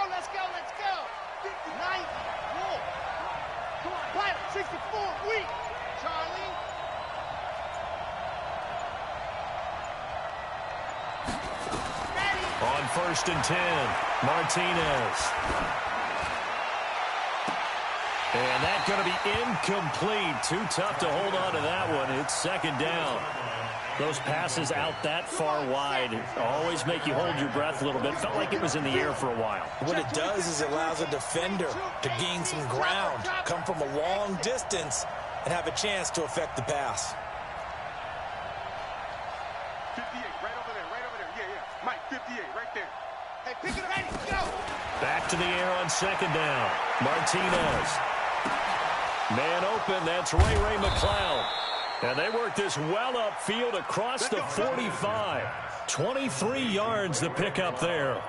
let's go, let's go. 90, Wolf. Pilot, 64, weak. Charlie. Ready. On 1st and 10, Martinez. And that's going to be incomplete. Too tough to hold on to that one. It's 2nd down. Those passes out that far wide always make you hold your breath a little bit. Felt like it was in the air for a while. What it does is it allows a defender to gain some ground, come from a long distance, and have a chance to affect the pass. 58, right over there, right over there. Yeah, yeah. Mike, 58, right there. Hey, pick it ready, go. Back to the air on 2nd down. Martinez. Man open, that's Ray McLeod. And they work this well upfield across the 45. 23 yards to pick up there.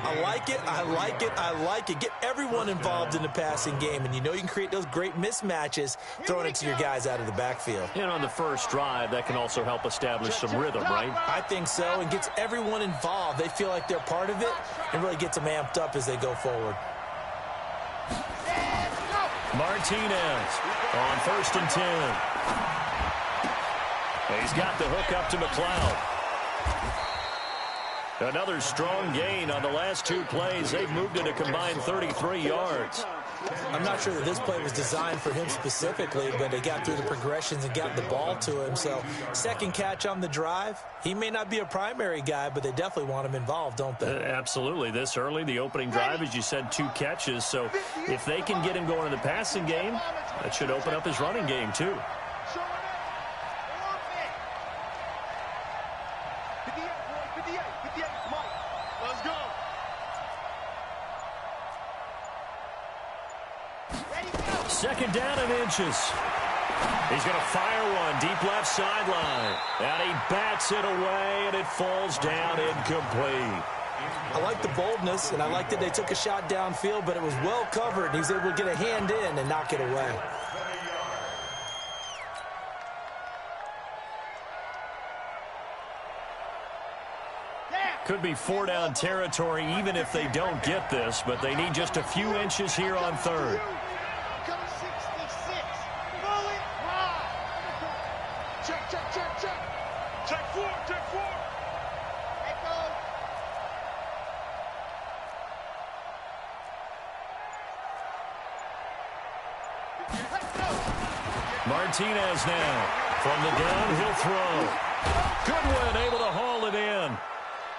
I like it, I like it, I like it. Get everyone involved in the passing game, and you know you can create those great mismatches throwing it to your guys out of the backfield. And on the first drive, that can also help establish some rhythm, right? I think so, and gets everyone involved. They feel like they're part of it and really gets them amped up as they go forward. Martinez on 1st and 10. He's got the hook up to McLeod. Another strong gain on the last 2 plays. They've moved it a combined 33 yards. I'm not sure that this play was designed for him specifically, but they got through the progressions and got the ball to him. So, 2nd catch on the drive. He may not be a primary guy, but they definitely want him involved, don't they? Absolutely. This early, the opening drive, as you said, 2 catches. So, if they can get him going in the passing game, that should open up his running game, too. Let's go. 2nd down and inches. He's going to fire one deep left sideline. And he bats it away, and it falls down incomplete. I like the boldness, and I like that they took a shot downfield, but it was well covered. He was able to get a hand in and knock it away. Could be 4-down territory even if they don't get this, but they need just a few inches here on 3rd. Check 4, check 4. Echo. Martinez now from the downhill throw. Goodwin able to haul it in.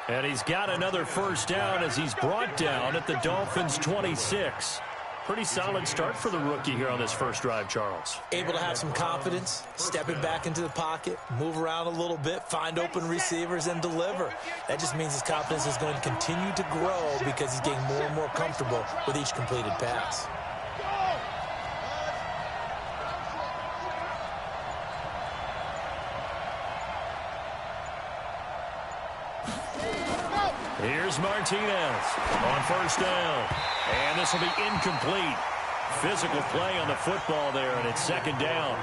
And he's got another 1st down as he's brought down at the Dolphins' 26. Pretty solid start for the rookie here on this first drive, Charles. Able to have some confidence, stepping back into the pocket, move around a little bit, find open receivers, and deliver. That just means his confidence is going to continue to grow because he's getting more and more comfortable with each completed pass. Here's Martinez on 1st down. And this will be incomplete. Physical play on the football there, and it's 2nd down.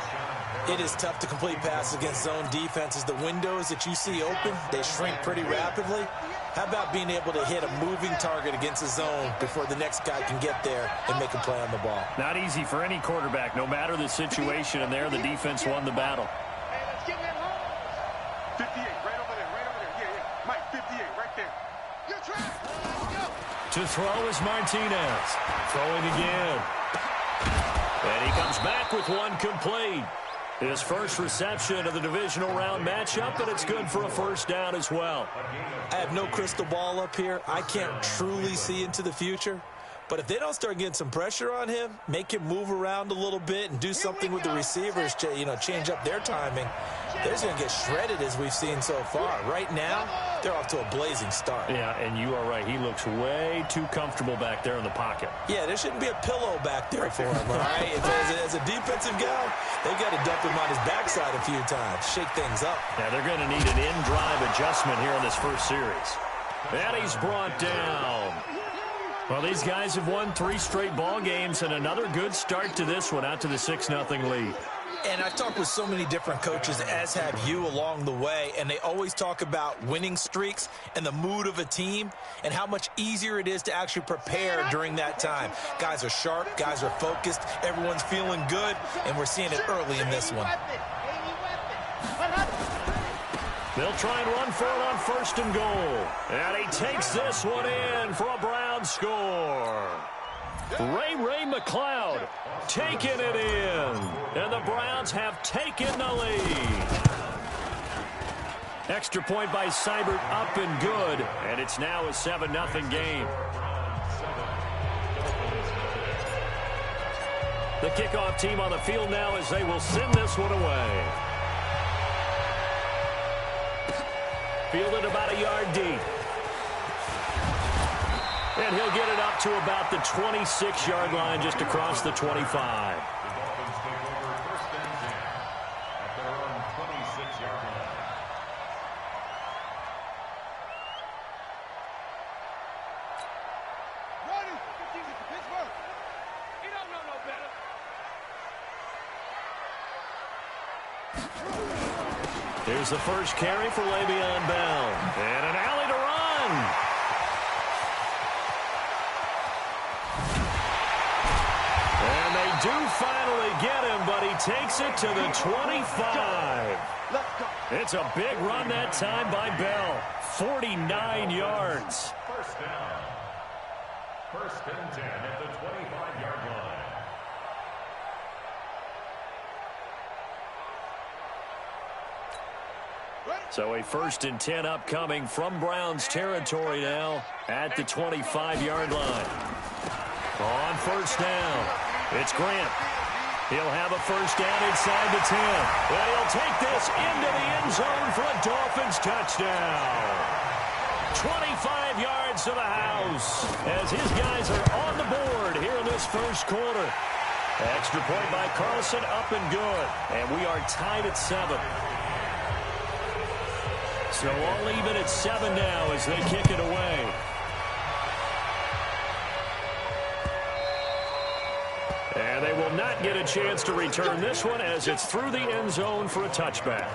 It is tough to complete passes against zone defenses. The windows that you see open, they shrink pretty rapidly. How about being able to hit a moving target against a zone before the next guy can get there and make a play on the ball? Not easy for any quarterback, no matter the situation, and there the defense won the battle. Hey, let's get that home. 58, right over there, right over there. Yeah, yeah. Mike, 58, right there. Your track. Let's go. To throw is Martinez. Throwing again. And he comes back with one complete. His first reception of the divisional round matchup, but it's good for a 1st down as well. I have no crystal ball up here. I can't truly see into the future. But if they don't start getting some pressure on him, make him move around a little bit and do something with the receivers to, change up their timing, they're just going to get shredded as we've seen so far. Right now, they're off to a blazing start. Yeah, and you are right. He looks way too comfortable back there in the pocket. Yeah, there shouldn't be a pillow back there for him, all right? As a defensive guy, they've got to dump him on his backside a few times, shake things up. Yeah, they're going to need an in-drive adjustment here in this first series. And he's brought down. Well, these guys have won 3 straight ball games and another good start to this one out to the 6-0 lead. And I've talked with so many different coaches, as have you, along the way, and they always talk about winning streaks and the mood of a team and how much easier it is to actually prepare during that time. Guys are sharp, guys are focused, everyone's feeling good, and we're seeing it early in this one. They'll try and run for it on 1st and goal. And he takes this one in for a Browns score. Ray McLeod taking it in. And the Browns have taken the lead. Extra point by Seibert, up and good. And it's now a 7-0 game. The kickoff team on the field now as they will send this one away. Fielded about a yard deep. And he'll get it up to about the 26-yard line, just across the 25. Here's the first carry for Le'Veon Bell. And an alley to run. And they do finally get him, but he takes it to the 25. It's a big run that time by Bell. 49 yards. First down. 1st and 10 at the 25-yard line. So a 1st and 10 upcoming from Browns territory now at the 25-yard line. On 1st down, it's Grant. He'll have a 1st down inside the 10. And he'll take this into the end zone for a Dolphins touchdown. 25 yards to the house as his guys are on the board here in this 1st quarter. Extra point by Carlson, up and good. And we are tied at 7. So all even at 7 now as they kick it away. And they will not get a chance to return this one as it's through the end zone for a touchback.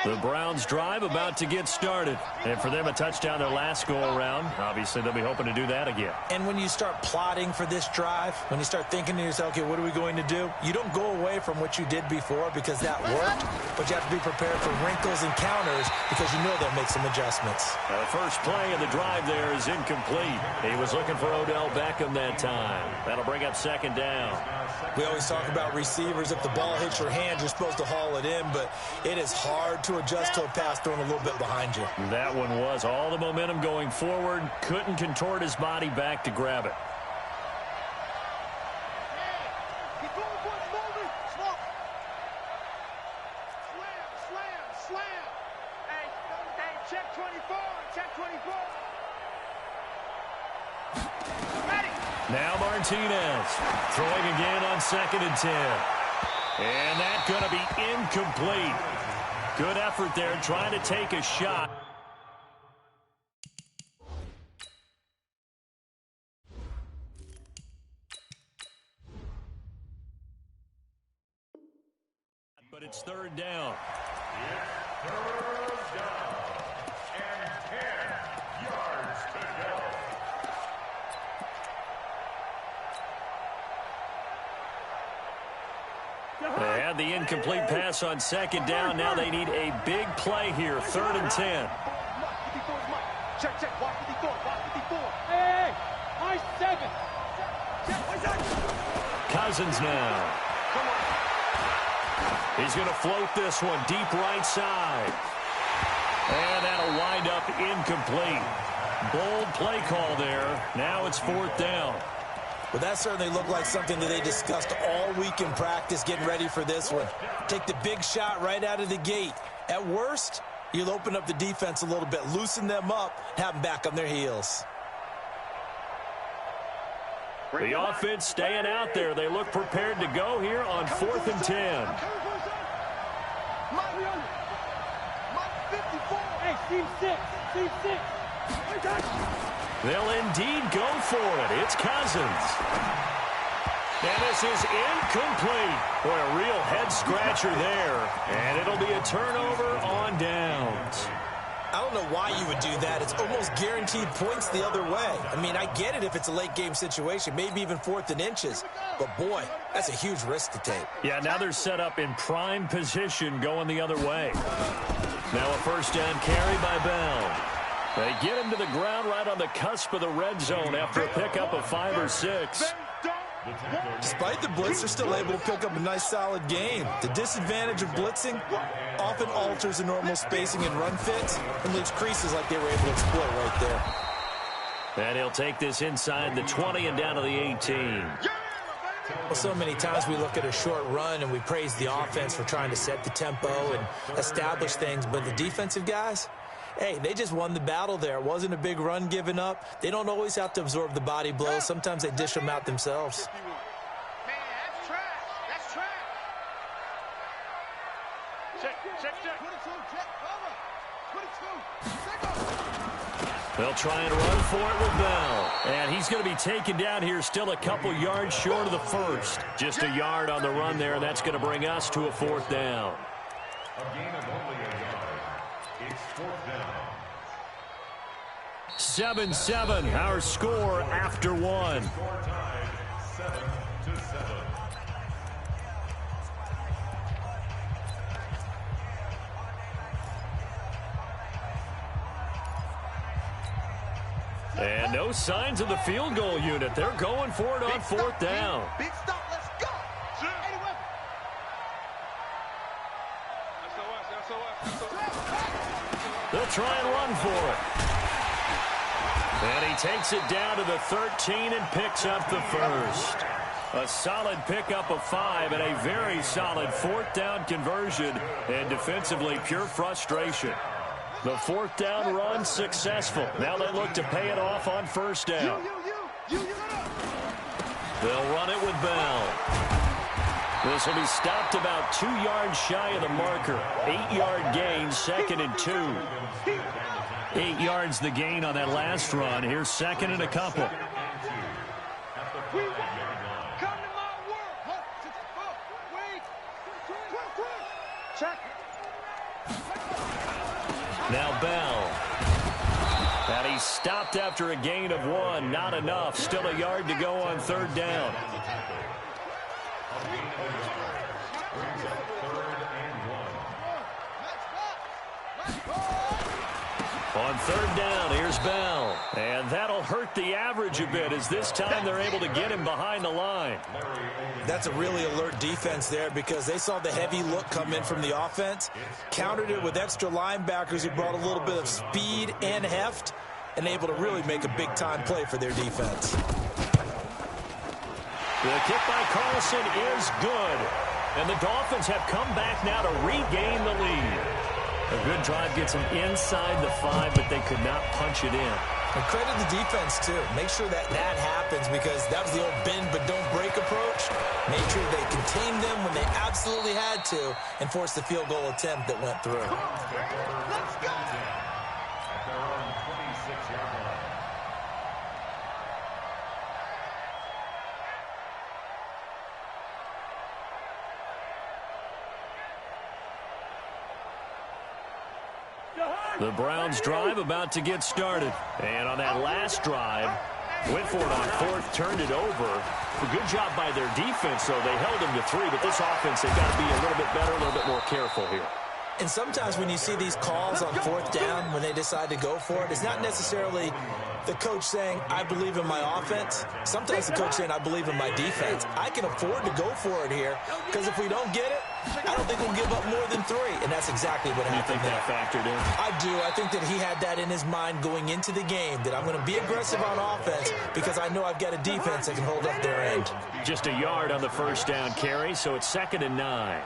The Browns drive about to get started. And for them, a touchdown their last go-around. Obviously, they'll be hoping to do that again. And when you start plotting for this drive, when you start thinking to yourself, okay, what are we going to do? You don't go away from what you did before because that worked, but you have to be prepared for wrinkles and counters because you know they'll make some adjustments. The first play of the drive there is incomplete. He was looking for Odell Beckham that time. That'll bring up 2nd down. We always talk about receivers. If the ball hits your hand, you're supposed to haul it in, but it is hard to adjust to a pass thrown a little bit behind you. That one was all the momentum going forward. Couldn't contort his body back to grab it. Check 24, check 24. Now Martinez throwing again on 2nd and 10. And that's going to be incomplete. Good effort there trying to take a shot. But it's 3rd down. It's 3rd down. And 10 yards to go. They had the incomplete pass on 2nd down. Now they need a big play here. 3rd and 10. Check, check. Watch 54. Watch 54. Hey, I 7. Cousins now. He's going to float this one deep right side. And that'll wind up incomplete. Bold play call there. Now it's 4th down. Well, that certainly looked like something that they discussed all week in practice, getting ready for this one. Take the big shot right out of the gate. At worst, you'll open up the defense a little bit, loosen them up, have them back on their heels. The offense staying out there. They look prepared to go here on 4th and 10. They'll indeed go for it. It's Cousins. And this is incomplete. Boy, a real head-scratcher there. And it'll be a turnover on downs. I don't know why you would do that. It's almost guaranteed points the other way. I mean, I get it if it's a late-game situation, maybe even 4th and inches. But, boy, that's a huge risk to take. Yeah, now they're set up in prime position going the other way. Now a first down carry by Bell. They get him to the ground right on the cusp of the red zone after a pickup of 5 or 6. Despite the blitz, they're still able to pick up a nice, solid gain. The disadvantage of blitzing often alters the normal spacing and run fits and leaves creases like they were able to exploit right there. And he'll take this inside the 20 and down to the 18. Well, so many times we look at a short run and we praise the offense for trying to set the tempo and establish things, but the defensive guys, hey, they just won the battle there. It wasn't a big run given up. They don't always have to absorb the body blows. Sometimes they dish them out themselves. Man, that's trash. That's trash. Check. 22, check. Cover. 22. They'll try and run for it with Bell. And he's going to be taken down here still a couple yards short of the first. Just a yard on the run there, and that's going to bring us to a 4th down. A gain of only a yard. It's 4th down. 7-7, our score after 1. Score tied 7-7. And no signs of the field goal unit. They're going for it on 4th down. Big stop, let's go. They'll try and run for it. And he takes it down to the 13 and picks up the first. A solid pickup of 5 and a very solid 4th down conversion. And defensively, pure frustration. The 4th down run successful. Now they look to pay it off on 1st down. They'll run it with Bell. This will be stopped about 2 yards shy of the marker. 8-yard gain, 2nd and 2. 8 yards the gain on that last run. Here's 2nd and a couple. Now Bell. And he's stopped after a gain of 1. Not enough. Still a yard to go on 3rd down. On 3rd down, here's Bell. And that'll hurt the average a bit as this time they're able to get him behind the line. That's a really alert defense there because they saw the heavy look come in from the offense, countered it with extra linebackers who brought a little bit of speed and heft, and able to really make a big-time play for their defense. The kick by Carlson is good. And the Dolphins have come back now to regain the lead. A good drive gets them inside the 5, but they could not punch it in. And credit the defense, too. Make sure that happens because that was the old bend but don't break approach. Made sure they contained them when they absolutely had to and forced the field goal attempt that went through. Let's go. At their own 26-yard line. The Browns drive about to get started. And on that last drive, went for it on 4th, turned it over. A good job by their defense, though. They held them to 3, but this offense, they've got to be a little bit better, a little bit more careful here. And sometimes when you see these calls on 4th down, when they decide to go for it, it's not necessarily the coach saying, I believe in my offense. Sometimes the coach saying, I believe in my defense. I can afford to go for it here because if we don't get it, I don't think we'll give up more than 3. And that's exactly what happened. You think that factored in? I do. I think that he had that in his mind going into the game, that I'm going to be aggressive on offense because I know I've got a defense that can hold up their end. Just a yard on the first down carry, so it's 2nd and 9.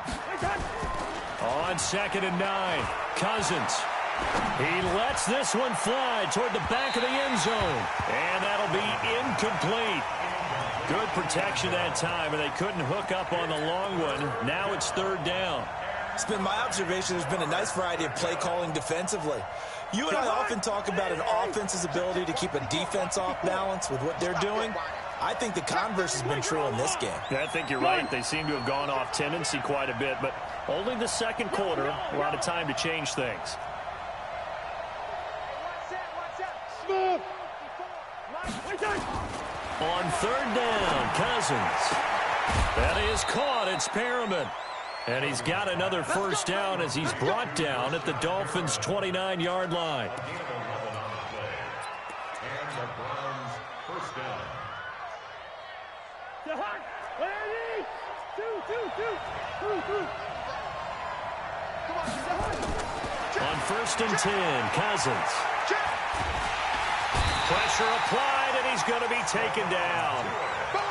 On 2nd and 9, Cousins. He lets this one fly toward the back of the end zone. And that'll be incomplete. Good protection that time, and they couldn't hook up on the long one. Now it's third down. It's been my observation there's been a nice variety of play calling defensively. You and I often talk about an offense's ability to keep a defense off balance with what they're doing. I think the converse has been true in this game. Yeah, I think you're right. They seem to have gone off tendency quite a bit, but only the second quarter, a lot of time to change things. On third down, Cousins. That is caught. It's Perriman. And he's got another first down as he's brought down at the Dolphins' 29-yard line. And the Browns first down. On first and 10, Cousins. Pressure applied, and he's going to be taken down.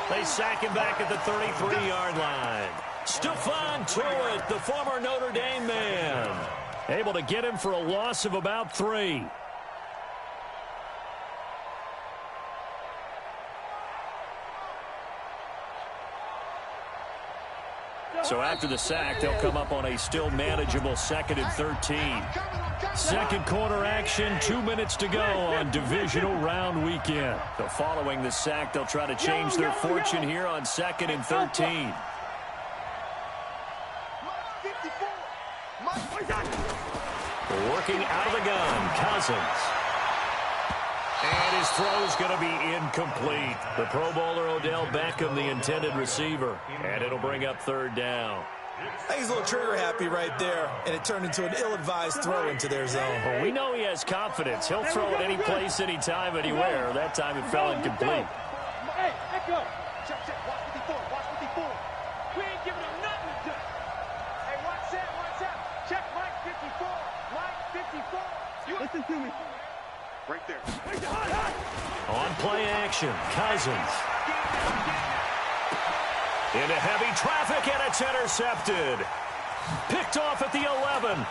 They sack him back at the 33-yard line. Stephon Tuitt, the former Notre Dame man, able to get him for a loss of about 3. So after the sack, they'll come up on a still manageable 2nd and 13. Second quarter action, 2 minutes to go on divisional round weekend. So following the sack, they'll try to change their fortune here on 2nd and 13. Working out of the gun, Cousins. And his throw's going to be incomplete. The Pro Bowler Odell Beckham, the intended receiver. And it'll bring up third down. I think he's a little trigger happy right there, and it turned into an ill-advised throw into their zone. Well, we know he has confidence. He'll throw it any place, anytime, anywhere. That time it fell incomplete. Hey, echo. Check, watch 54, watch 54. We ain't giving him nothing to do. Hey, watch that. Check Mike 54, Mike 54. You listen to me. Right there. On play action, Cousins. Into heavy traffic, and it's intercepted. Picked off at the 11.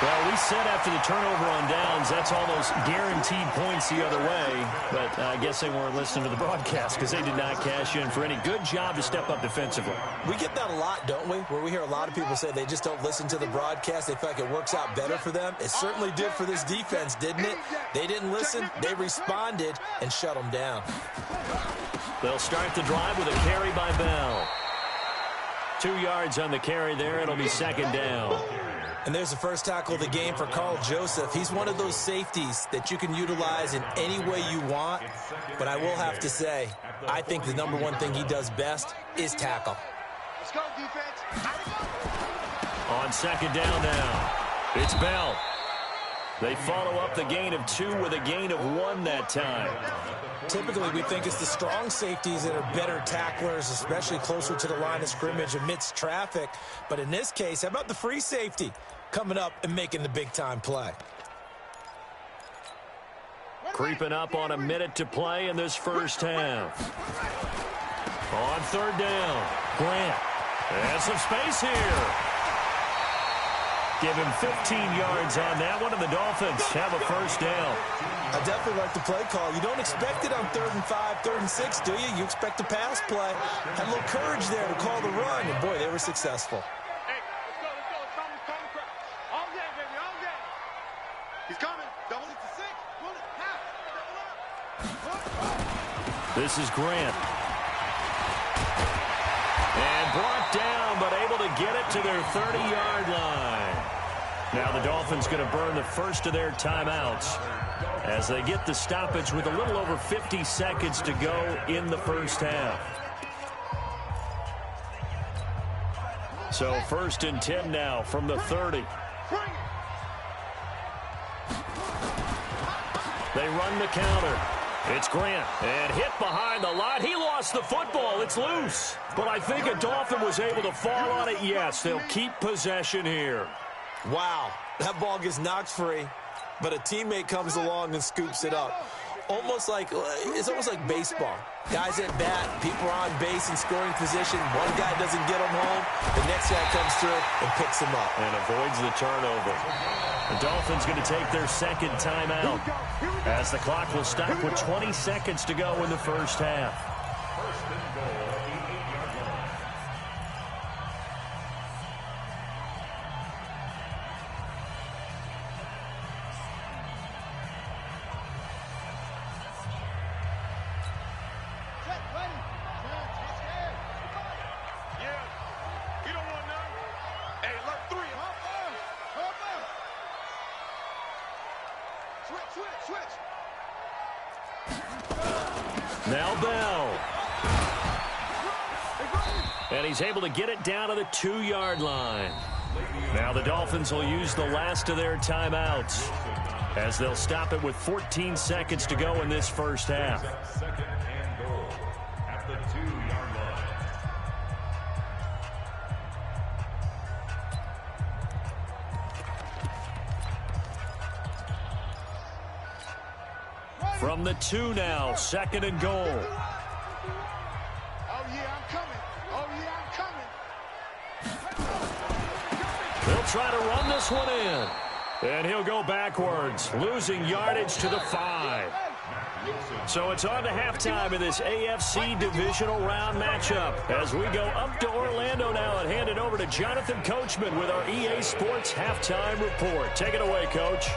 Well, we said after the turnover on downs, that's almost guaranteed points the other way. But I guess they weren't listening to the broadcast because they did not cash in for any. Good job to step up defensively. We get that a lot, don't we? Where we hear a lot of people say they just don't listen to the broadcast. They feel like it works out better for them. It certainly did for this defense, didn't it? They didn't listen. They responded and shut them down. They'll start the drive with a carry by Bell. 2 yards on the carry there. It'll be second down. And there's the first tackle of the game for Carl Joseph. He's one of those safeties that you can utilize in any way you want. But I will have to say, I think the number one thing he does best is tackle. Let's go, defense. On second down now, it's Bell. They follow up the gain of 2 with a gain of 1 that time. Typically, we think it's the strong safeties that are better tacklers, especially closer to the line of scrimmage amidst traffic. But in this case, how about the free safety coming up and making the big-time play? Creeping up on a minute to play in this first half. On third down, Grant. And some space here. Give him 15 yards on that one, and the Dolphins have a first down. I definitely like the play call. You don't expect it on 3rd and 5, 3rd and 6, do you? You expect a pass play. Had a little courage there to call the run, and boy, they were successful. Hey, let's go. It's coming. All day, baby, all day. He's coming. Double it to 6. Pull it. Half. Double up. This is Grant. And brought down, but able to get it to their 30-yard line. Now the Dolphins going to burn the first of their timeouts as they get the stoppage with a little over 50 seconds to go in the first half. So 1st and 10 now from the 30. They run the counter. It's Grant, and hit behind the line. He lost the football. It's loose. But I think a Dolphin was able to fall on it. Yes, they'll keep possession here. Wow, that ball gets knocked free, but a teammate comes along and scoops it up. almost like baseball. Guys at bat, people are on base in scoring position. One guy doesn't get them home. The next guy comes through and picks them up. And avoids the turnover. The Dolphins going to take their second timeout as the clock will stop with 20 seconds to go in the first half. First and goal at the 8-yard line. Now Bell. And he's able to get it down to the 2-yard line. Now the Dolphins will use the last of their timeouts as they'll stop it with 14 seconds to go in this first half. Second and goal at the 2-yard line. From the 2 now, second and goal. Oh, yeah, I'm coming. Oh, yeah, I'm coming. They'll try to run this one in. And he'll go backwards, losing yardage to the 5. So it's on to halftime in this AFC divisional round matchup as we go up to Orlando now and hand it over to Jonathan Coachman with our EA Sports halftime report. Take it away, Coach.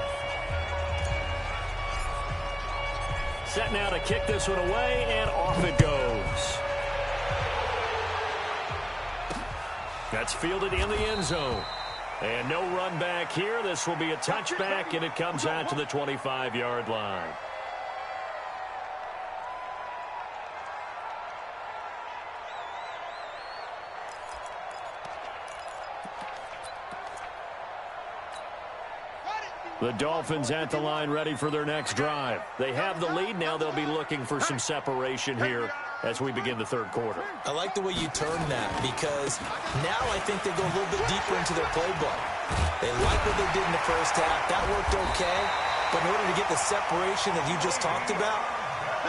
Set now to kick this one away, and off it goes. That's fielded in the end zone. And no run back here. This will be a touchback, and it comes out to the 25-yard line. The Dolphins at the line ready for their next drive. They have the lead. Now they'll be looking for some separation here as we begin the third quarter. I like the way you turn that because now I think they go a little bit deeper into their playbook. They like what they did in the first half. That worked okay. But in order to get the separation that you just talked about,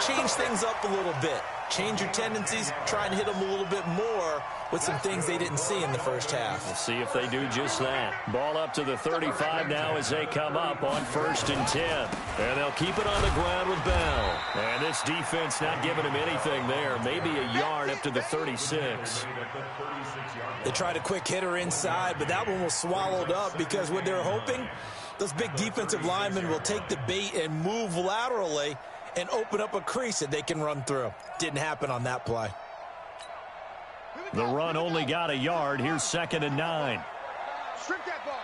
change things up a little bit. Change your tendencies. Try and hit them a little bit more with some things they didn't see in the first half. We'll see if they do just that. Ball up to the 35 now as they come up on 1st and 10. And they'll keep it on the ground with Bell. And this defense not giving him anything there. Maybe a yard up to the 36. They tried a quick hitter inside, but that one was swallowed up because what they're hoping, those big defensive linemen will take the bait and move laterally and open up a crease that they can run through. Didn't happen on that play. The run only got a yard. Here's 2nd and 9. Strip that ball.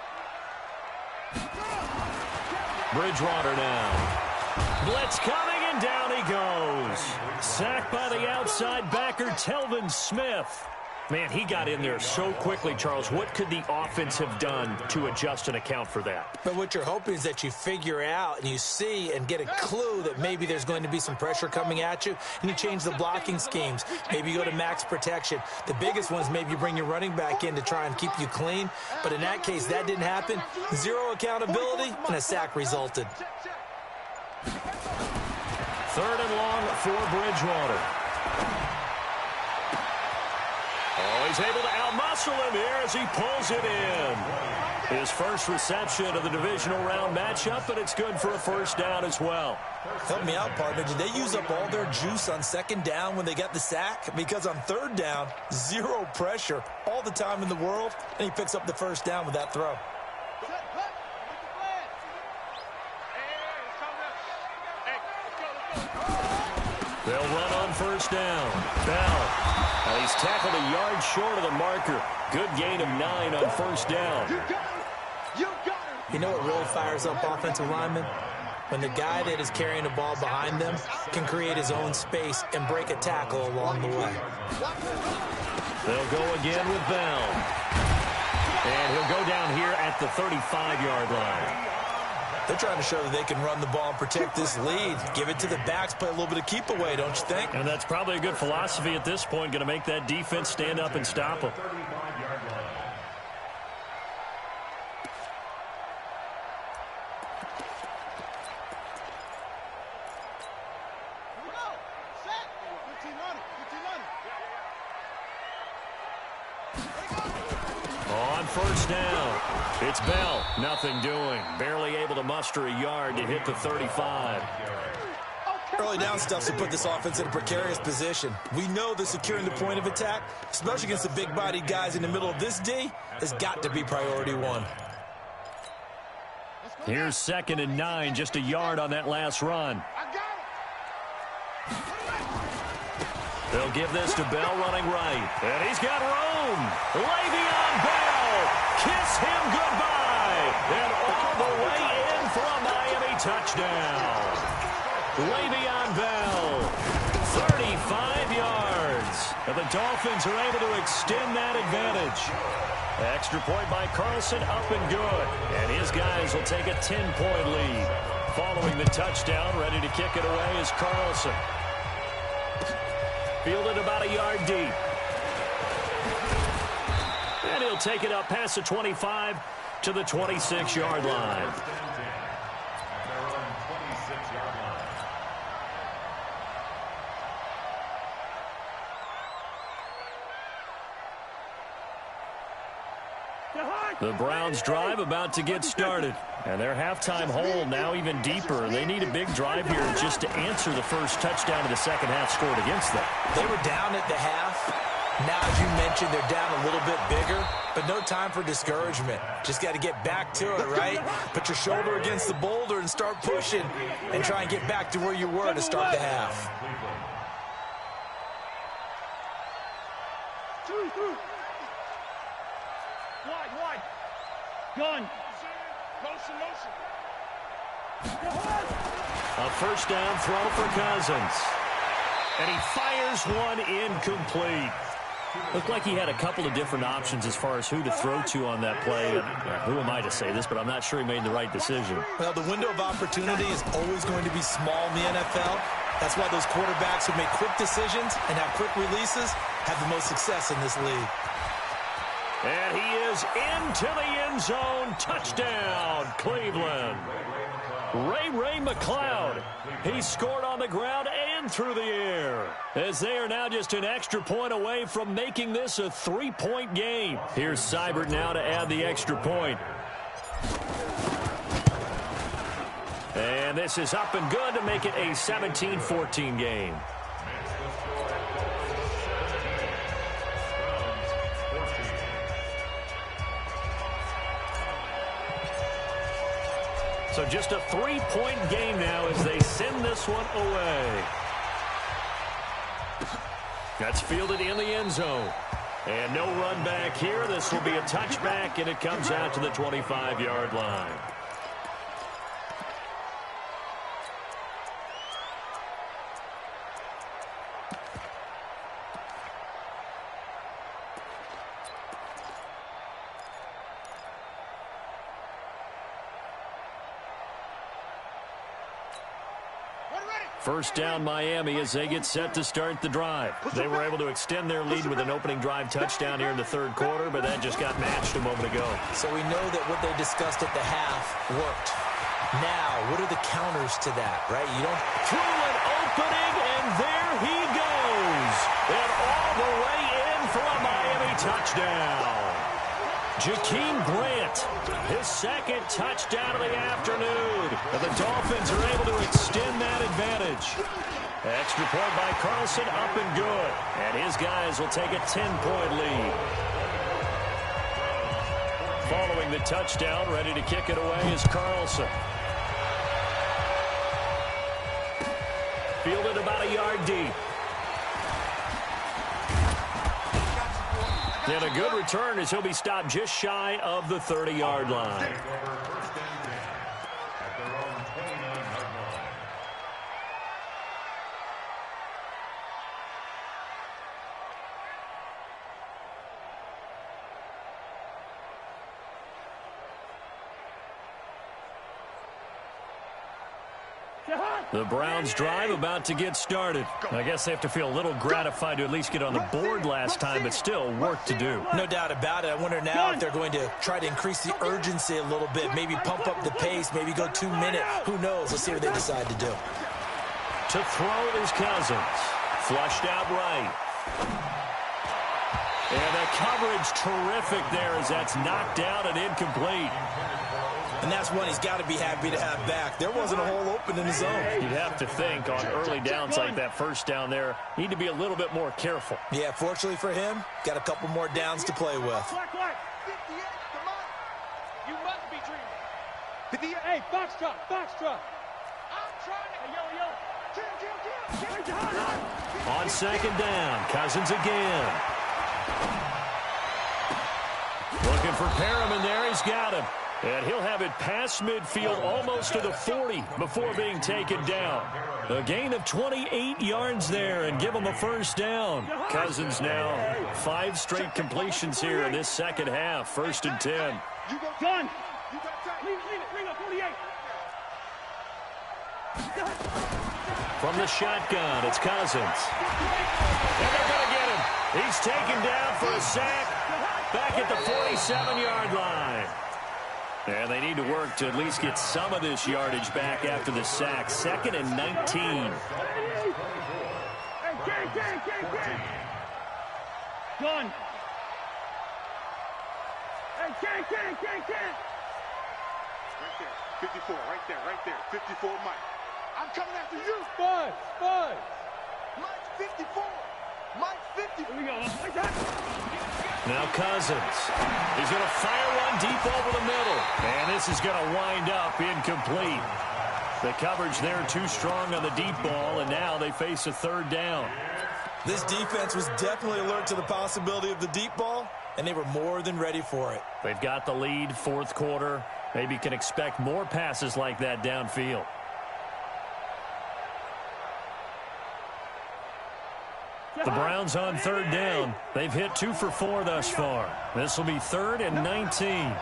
Bridgewater now. Blitz coming, and down he goes. Sacked by the outside backer, Telvin Smith. Man, he got in there so quickly, Charles. What could the offense have done to adjust and account for that? But what you're hoping is that you figure out and you see and get a clue that maybe there's going to be some pressure coming at you, and you change the blocking schemes. Maybe you go to max protection. The biggest one is maybe you bring your running back in to try and keep you clean. But in that case, that didn't happen. Zero accountability, and a sack resulted. 3rd and long for Bridgewater. Oh, he's able to outmuscle him here as he pulls it in. His first reception of the divisional round matchup, but it's good for a 1st down as well. Help me out, partner. Did they use up all their juice on 2nd down when they got the sack? Because on 3rd down, zero pressure all the time in the world, and he picks up the 1st down with that throw. They'll run on 1st down. Bell. And he's tackled a yard short of the marker. Good gain of 9 on 1st down. You know what really fires up offensive linemen? When the guy that is carrying the ball behind them can create his own space and break a tackle along the way. They'll go again with Bell. And he'll go down here at the 35-yard line. They're trying to show that they can run the ball and protect this lead. Give it to the backs, play a little bit of keep away, don't you think? And that's probably a good philosophy at this point, going to make that defense stand up and stop them. first down. It's Bell. Nothing doing. Barely able to muster a yard to hit the 35. Early down stuff to put this offense in a precarious position. We know that securing the point of attack, especially against the big-bodied guys in the middle of this D, has got to be priority one. Here's 2nd and 9, just a yard on that last run. They'll give this to Bell running right. And he's got room. Le'Veon Bell. Kiss him goodbye. And all the way in for a Miami touchdown. Le'Veon Bell, 35 yards. And the Dolphins are able to extend that advantage. Extra point by Carlson, up and good. And his guys will take a 10-point lead. Following the touchdown, ready to kick it away is Carlson. Fielded about a yard deep. And he'll take it up past the 25 to the 26-yard line. The Browns drive about to get started. And their halftime hole now even deeper. They need a big drive here just to answer the first touchdown of the second half scored against them. They were down at the half. Now, as you mentioned, they're down a little bit bigger, but no time for discouragement. Just got to get back to it, right? Put your shoulder against the boulder and start pushing and try and get back to where you were to start the half. Wide. Gun. Motion. A first down throw for Cousins. And he fires one incomplete. Looked like he had a couple of different options as far as who to throw to on that play. Who am I to say this, but I'm not sure he made the right decision. Well, the window of opportunity is always going to be small in the NFL. That's why those quarterbacks who make quick decisions and have quick releases have the most success in this league. And he is into the end zone. Touchdown, Cleveland. Ray McLeod. He scored on the ground and through the air, as they are now just an extra point away from making this a 3-point game. Here's Seibert now to add the extra point. And this is up and good to make it a 17-14 game. So just a 3-point game now as they send this one away. That's fielded in the end zone. And no run back here. This will be a touchback, and it comes out to the 25-yard line. First down, Miami, as they get set to start the drive. They were able to extend their lead with an opening drive touchdown here in the third quarter, but that just got matched a moment ago. So we know that what they discussed at the half worked. Now, what are the counters to that, right? You don't through an opening, and there he goes. And all the way in for a Miami touchdown. Jakeem Grant, his second touchdown of the afternoon. And the Dolphins are able to extend that advantage. Extra point by Carlson, up and good. And his guys will take a 10-point lead. Following the touchdown, ready to kick it away is Carlson. Fielded about a yard deep. And a good return as he'll be stopped just shy of the 30-yard line. The Browns drive about to get started. I guess they have to feel a little gratified to at least get on the board last time, but still work to do. No doubt about it. I wonder now if they're going to try to increase the urgency a little bit, maybe pump up the pace, maybe go 2-minute. Who knows? Let's see what they decide to do. To throw is Cousins. Flushed out right. And a coverage terrific there as that's knocked down and incomplete. And that's one he's got to be happy to have back. There wasn't a hole open in his zone. You'd have to think on early downs like that first down there, need to be a little bit more careful. Yeah, fortunately for him, got a couple more downs to play with. 58, come on. You must be dreaming. 58, hey, Foxtrot. I'm trying to. Yo. Kill. On second down, Cousins again. Looking for Perriman there. He's got him. And he'll have it past midfield almost to the 40 before being taken down. A gain of 28 yards there and give him a first down. Cousins now 5 straight completions here in this second half. 1st and 10. You go done. You got time. Leave it. Bring up 48. From the shotgun, it's Cousins. And they're going to get him. He's taken down for a sack back at the 47-yard line. And they need to work to at least get some of this yardage back after the sack. 2nd and 19. Hey, Done. Hey, Ken. Right there. 54, right there. 54, Mike. I'm coming after you. Buzz. Mike 54. Here we go. Now Cousins. He's going to fire one deep over the middle. And this is going to wind up incomplete. The coverage there too strong on the deep ball, and now they face a 3rd down. This defense was definitely alert to the possibility of the deep ball, and they were more than ready for it. They've got the lead, 4th quarter. Maybe can expect more passes like that downfield. The Browns on 3rd down. They've hit 2 for 4 thus far. This will be 3rd and 19.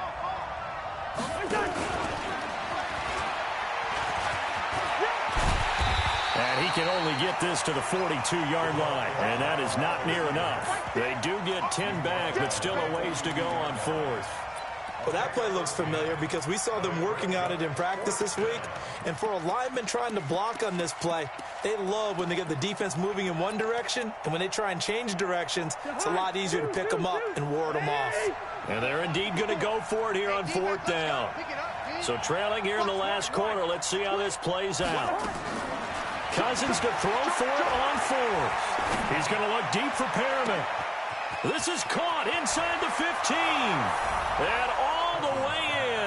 And he can only get this to the 42-yard line. And that is not near enough. They do get 10 back, but still a ways to go on 4th. Well, that play looks familiar because we saw them working on it in practice this week. And for a lineman trying to block on this play, they love when they get the defense moving in one direction. And when they try and change directions, it's a lot easier to pick them up and ward them off. And they're indeed going to go for it here on 4th down. So trailing here in the last quarter, let's see how this plays out. Cousins to throw for it on 4th. He's going to look deep for Perriman. This is caught inside the 15. And all the way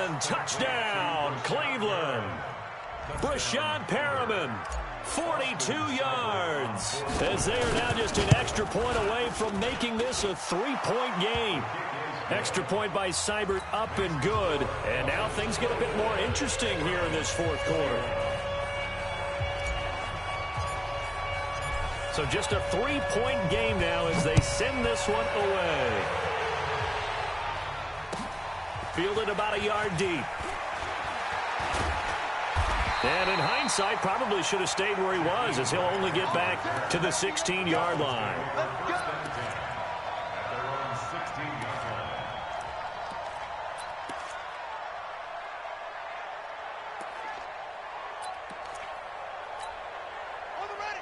in. Touchdown, Cleveland. Brashad Perriman, 42 yards. As they are now just an extra point away from making this a 3-point game. Extra point by Seibert up and good. And now things get a bit more interesting here in this 4th quarter. So just a 3-point game now as they send this one away. Fielded about a yard deep. And in hindsight, probably should have stayed where he was as he'll only get back to the 16-yard line.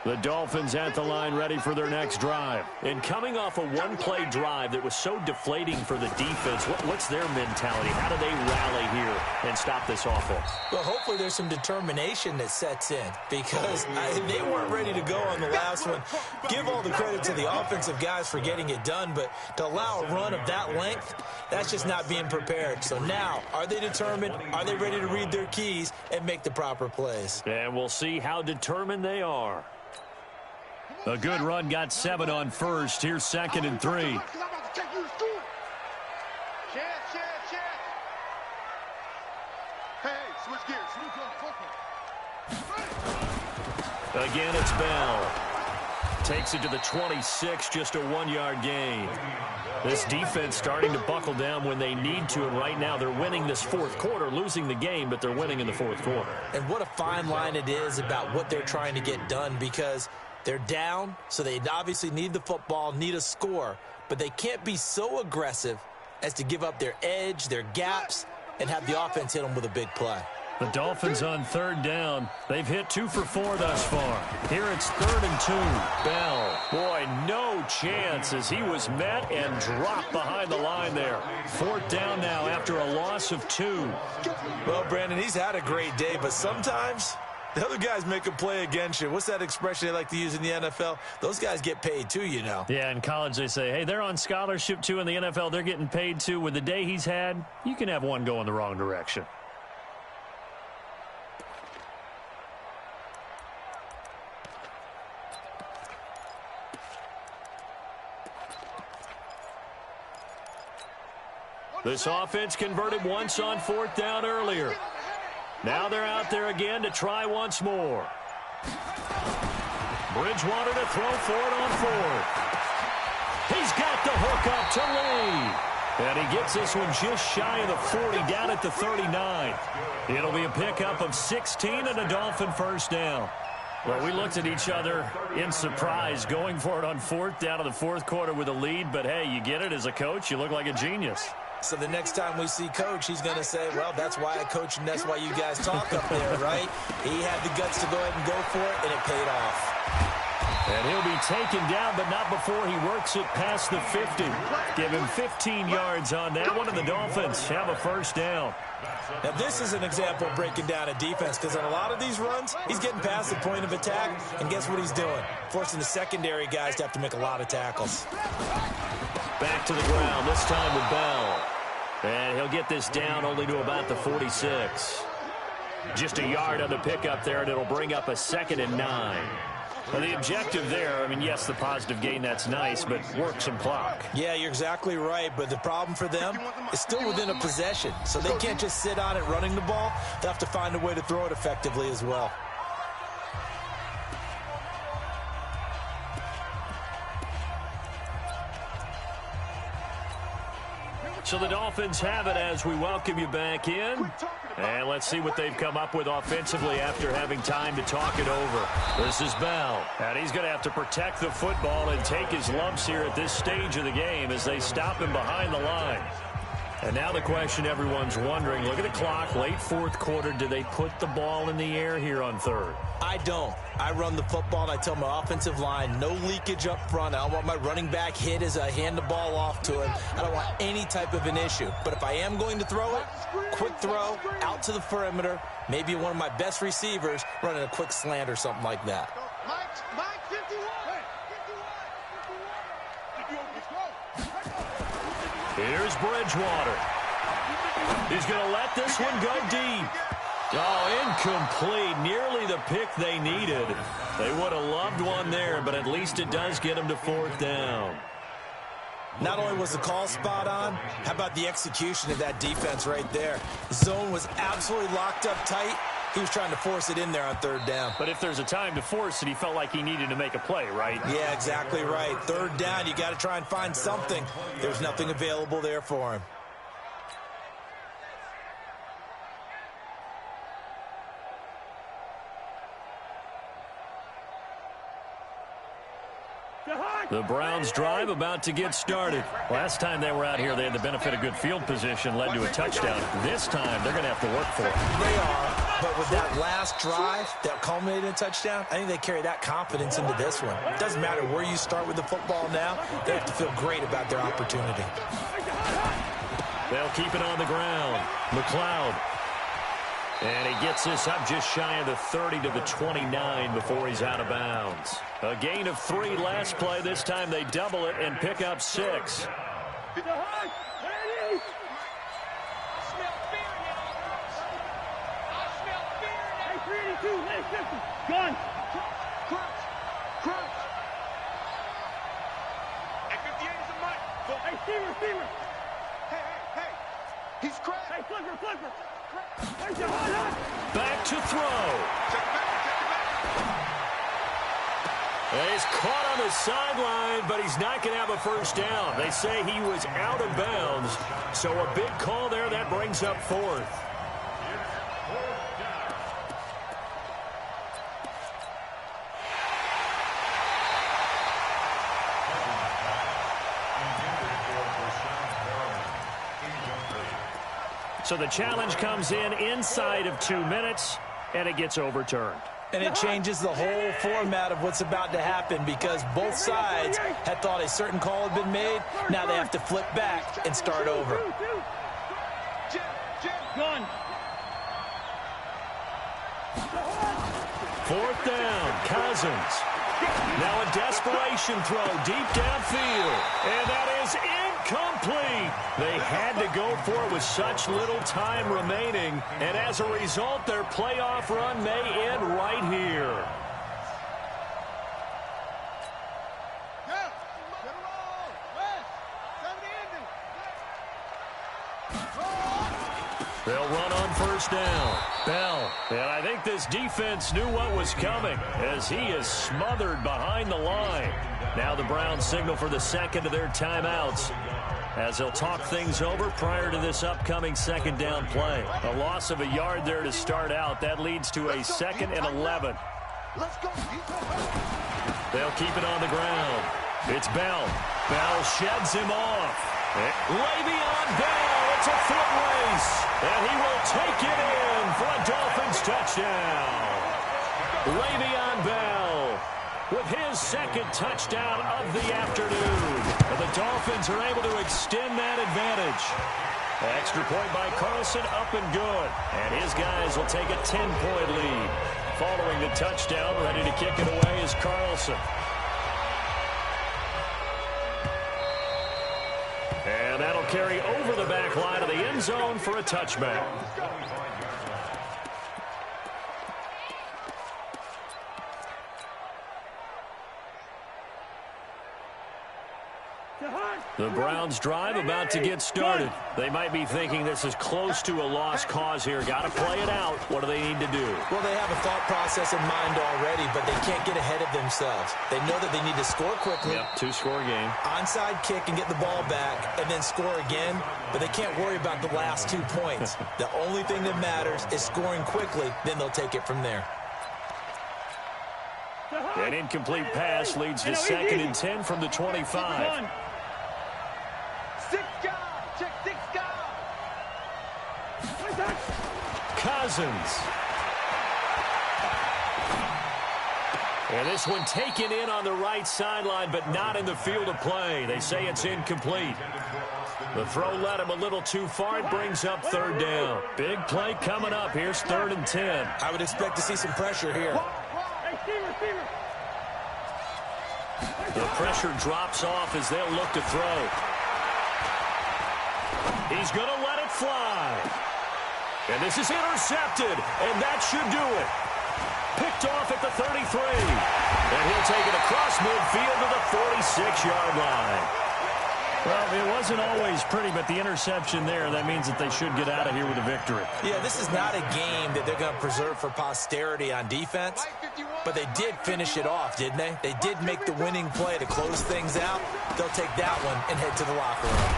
The Dolphins at the line ready for their next drive. And coming off a one-play drive that was so deflating for the defense, what's their mentality? How do they rally here and stop this offense? Well, hopefully there's some determination that sets in because they weren't ready to go on the last one. Give all the credit to the offensive guys for getting it done, but to allow a run of that length, that's just not being prepared. So now, are they determined? Are they ready to read their keys and make the proper plays? And we'll see how determined they are. A good run got 7 on 1st. Here's 2nd and 3. Again, it's Bell. Takes it to the 26, just a 1-yard gain. This defense starting to buckle down when they need to, and right now they're winning this 4th quarter, losing the game, but they're winning in the 4th quarter. And what a fine line it is about what they're trying to get done because they're down, so they obviously need the football, need a score, but they can't be so aggressive as to give up their edge, their gaps, and have the offense hit them with a big play. The Dolphins on third down. They've hit 2 for 4 thus far. Here it's 3rd and 2. Bell. Boy, no chance as he was met and dropped behind the line there. 4th down now after a loss of 2. Well, Brandon, he's had a great day, but sometimes the other guys make a play against you. What's that expression they like to use in the NFL? Those guys get paid too, you know. Yeah, in college they say, hey, they're on scholarship too. In the NFL, they're getting paid too. With the day he's had, you can have one go in the wrong direction. This offense converted once on 4th down earlier. Now they're out there again to try once more. Bridgewater to throw for it on 4th. He's got the hook up to Lee. And he gets this one just shy of the 40 down at the 39. It'll be a pickup of 16 and a Dolphin first down. Well, we looked at each other in surprise going for it on 4th down in the 4th quarter with a lead. But, hey, you get it as a coach. You look like a genius. So the next time we see Coach, he's going to say, well, that's why I coach and that's why you guys talk up there, right? He had the guts to go ahead and go for it, and it paid off. And he'll be taken down, but not before he works it past the 50. Give him 15 yards on that one, and the Dolphins have a first down. Now, this is an example of breaking down a defense, because on a lot of these runs, he's getting past the point of attack, and guess what he's doing? Forcing the secondary guys to have to make a lot of tackles. Back to the ground, this time with Bell. And he'll get this down only to about the 46. Just a yard on the pickup there, and it'll bring up a 2nd and 9. Well, the objective there, I mean, yes, the positive gain, that's nice, but work some clock. Yeah, you're exactly right, but the problem for them is still within a possession, so they can't just sit on it running the ball. They have to find a way to throw it effectively as well. So the Dolphins have it as we welcome you back in. And let's see what they've come up with offensively after having time to talk it over. This is Bell. And he's going to have to protect the football and take his lumps here at this stage of the game as they stop him behind the line. And now the question everyone's wondering, look at the clock, late 4th quarter, do they put the ball in the air here on 3rd? I don't. I run the football, and I tell my offensive line, no leakage up front. I don't want my running back hit as I hand the ball off to him. I don't want any type of an issue. But if I am going to throw it, quick throw, out to the perimeter, maybe one of my best receivers running a quick slant or something like that. Mike, 51. Here's Bridgewater. He's going to let this one go deep. Oh, incomplete. Nearly the pick they needed. They would have loved one there, but at least it does get them to 4th down. Not only was the call spot on, how about the execution of that defense right there? The zone was absolutely locked up tight. He was trying to force it in there on 3rd down. But if there's a time to force it, he felt like he needed to make a play, right? Yeah, exactly right. 3rd down, you got to try and find something. There's nothing available there for him. The Browns drive about to get started. Last time they were out here, they had the benefit of good field position, led to a touchdown. This time, they're going to have to work for it. They are, but with that last drive that culminated in a touchdown, I think they carry that confidence into this one. It doesn't matter where you start with the football now. They have to feel great about their opportunity. They'll keep it on the ground. McLeod. And he gets this up just shy of the 30 to the 29 before he's out of bounds. A gain of 3 last play. This time they double it and pick up 6. Gun. Crunch. Hey, 58 is a mic. Hey, receiver. Hey. He's cracked. Hey, flipper. Back to throw. He's caught on the sideline, but he's not going to have a first down. They say he was out of bounds, so a big call there. That brings up 4th. So the challenge comes in inside of 2 minutes, and it gets overturned. And it changes the whole format of what's about to happen because both sides had thought a certain call had been made. Now they have to flip back and start over. Gun. 4th down, Cousins. Now a desperation throw deep downfield, and that is incomplete. They had to go for it with such little time remaining, and as a result, their playoff run may end right here. They'll run on 1st down. Bell. And I think this defense knew what was coming as he is smothered behind the line. Now the Browns signal for the second of their timeouts as they'll talk things over prior to this upcoming 2nd down play. A loss of a yard there to start out. That leads to a 2nd and 11. They'll keep it on the ground. It's Bell. Bell sheds him off. Le'Veon Bell. It's a foot race, and he will take it in for a Dolphins touchdown. Le'Veon Bell with his 2nd touchdown of the afternoon. And the Dolphins are able to extend that advantage. Extra point by Carlson, up and good. And his guys will take a 10-point lead. Following the touchdown, ready to kick it away is Carlson. And that'll carry over the back line of the end zone for a touchback. The Browns drive about to get started. They might be thinking this is close to a lost cause here. Got to play it out. What do they need to do? Well, they have a thought process in mind already, but they can't get ahead of themselves. They know that they need to score quickly. Yep, 2-score game. Onside kick and get the ball back and then score again, but they can't worry about the last 2 points. The only thing that matters is scoring quickly, then they'll take it from there. An incomplete pass leads to 2nd and 10 from the 25. 6 guys. Check 6 guys. Cousins. And this one taken in on the right sideline, but not in the field of play. They say it's incomplete. The throw led him a little too far. It brings up 3rd down. Big play coming up. Here's 3rd and 10. I would expect to see some pressure here. The pressure drops off as they'll look to throw. He's going to let it fly. And this is intercepted, and that should do it. Picked off at the 33. And he'll take it across midfield to the 46-yard line. Well, it wasn't always pretty, but the interception there, that means that they should get out of here with a victory. Yeah, this is not a game that they're going to preserve for posterity on defense, but they did finish it off, didn't they? They did make the winning play to close things out. They'll take that one and head to the locker room.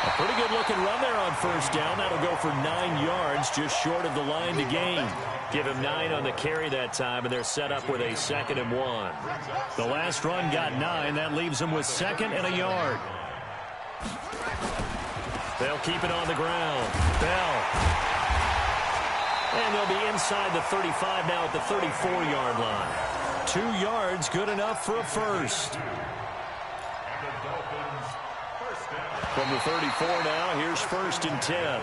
A pretty good-looking run there on 1st down. That'll go for 9 yards, just short of the line to gain. Give him 9 on the carry that time, and they're set up with a 2nd and 1. The last run got 9. That leaves them with 2nd and a yard. They'll keep it on the ground. Bell. And they'll be inside the 35 now at the 34-yard line. 2 yards, good enough for a first. From the 34 now, here's 1st and 10.